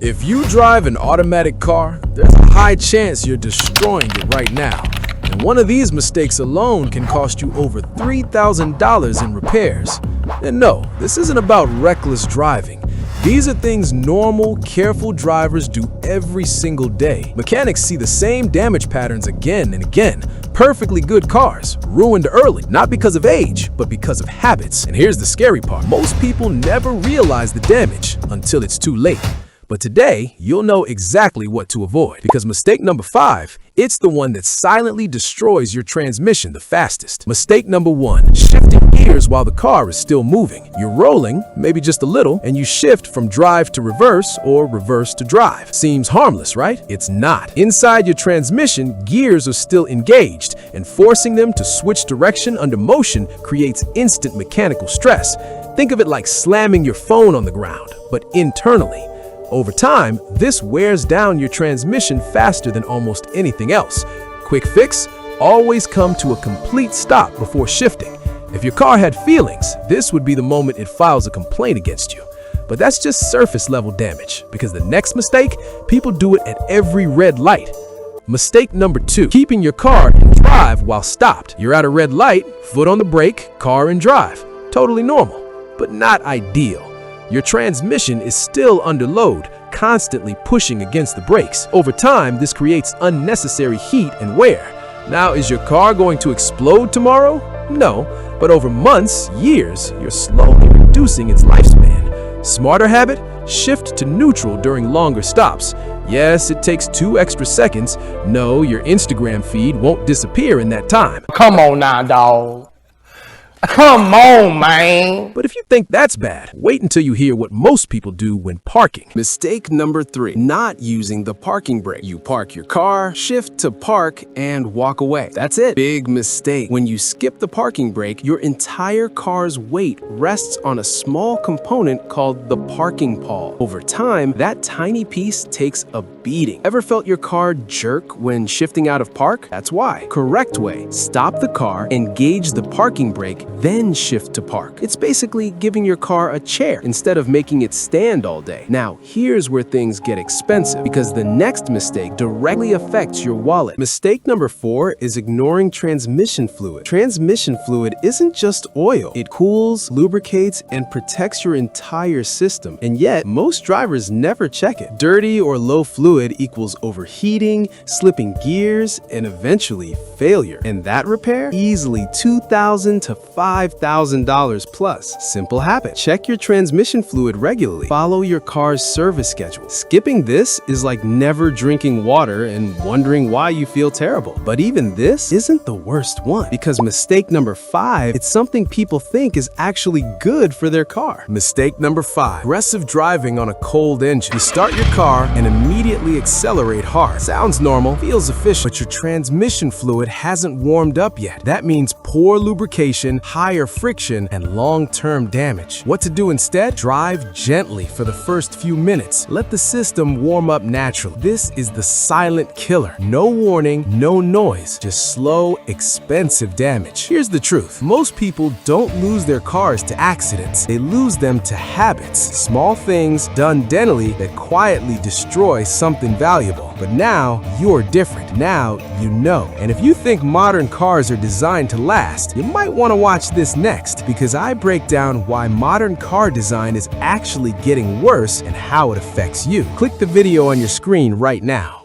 If you drive an automatic car, there's a high chance you're destroying it right now. And one of these mistakes alone can cost you over $3,000 in repairs. And no, this isn't about reckless driving. These are things normal, careful drivers do every single day. Mechanics see the same damage patterns again and again. Perfectly good cars, ruined early, not because of age, but because of habits. And here's the scary part. Most people never realize the damage until it's too late. But today, you'll know exactly what to avoid. Because mistake number 5, it's the one that silently destroys your transmission the fastest. Mistake number 1, shifting gears while the car is still moving. You're rolling, maybe just a little, and you shift from drive to reverse or reverse to drive. Seems harmless, right? It's not. Inside your transmission, gears are still engaged, and forcing them to switch direction under motion creates instant mechanical stress. Think of it like slamming your phone on the ground, but internally. Over time, this wears down your transmission faster than almost anything else. Quick fix: always come to a complete stop before shifting. If your car had feelings, this would be the moment it files a complaint against you. But that's just surface level damage, because the next mistake, people do it at every red light. Mistake number 2, keeping your car in drive while stopped. You're at a red light, foot on the brake, car in drive. Totally normal, but not ideal. Your transmission is still under load, constantly pushing against the brakes. Over time, this creates unnecessary heat and wear. Now, is your car going to explode tomorrow? No, but over months, years, you're slowly reducing its lifespan. Smarter habit: shift to neutral during longer stops. Yes, it takes 2 extra seconds. No, your Instagram feed won't disappear in that time. Come on now, dawg. Come on, man. But if you think that's bad, wait until you hear what most people do when parking. Mistake number 3, not using the parking brake. You park your car, shift to park, and walk away. That's it. Big mistake. When you skip the parking brake, your entire car's weight rests on a small component called the parking pawl. Over time, that tiny piece takes a beating. Ever felt your car jerk when shifting out of park? That's why. Correct way: stop the car, engage the parking brake, then shift to park. It's basically giving your car a chair instead of making it stand all day. Now, here's where things get expensive, because the next mistake directly affects your wallet. Mistake number 4 is ignoring transmission fluid. Transmission fluid isn't just oil. It cools, lubricates, and protects your entire system. And yet, most drivers never check it. Dirty or low fluid equals overheating, slipping gears, and eventually failure. And that repair? Easily $2,000 to $5,000 plus. Simple habit: check your transmission fluid regularly. Follow your car's service schedule. Skipping this is like never drinking water and wondering why you feel terrible. But even this isn't the worst one, because mistake number 5, it's something people think is actually good for their car. Mistake number 5, aggressive driving on a cold engine. You start your car and immediately accelerate hard. Sounds normal, feels efficient, but your transmission fluid hasn't warmed up yet. That means poor lubrication, higher friction, and long-term damage. What to do instead? Drive gently for the first few minutes. Let the system warm up naturally. This is the silent killer. No warning, no noise, just slow, expensive damage. Here's the truth: most people don't lose their cars to accidents. They lose them to habits. Small things done dentally that quietly destroy something valuable. But now, you're different. Now, you know. And if you think modern cars are designed to last, you might want to watch this next, because I break down why modern car design is actually getting worse and how it affects you. Click the video on your screen right now.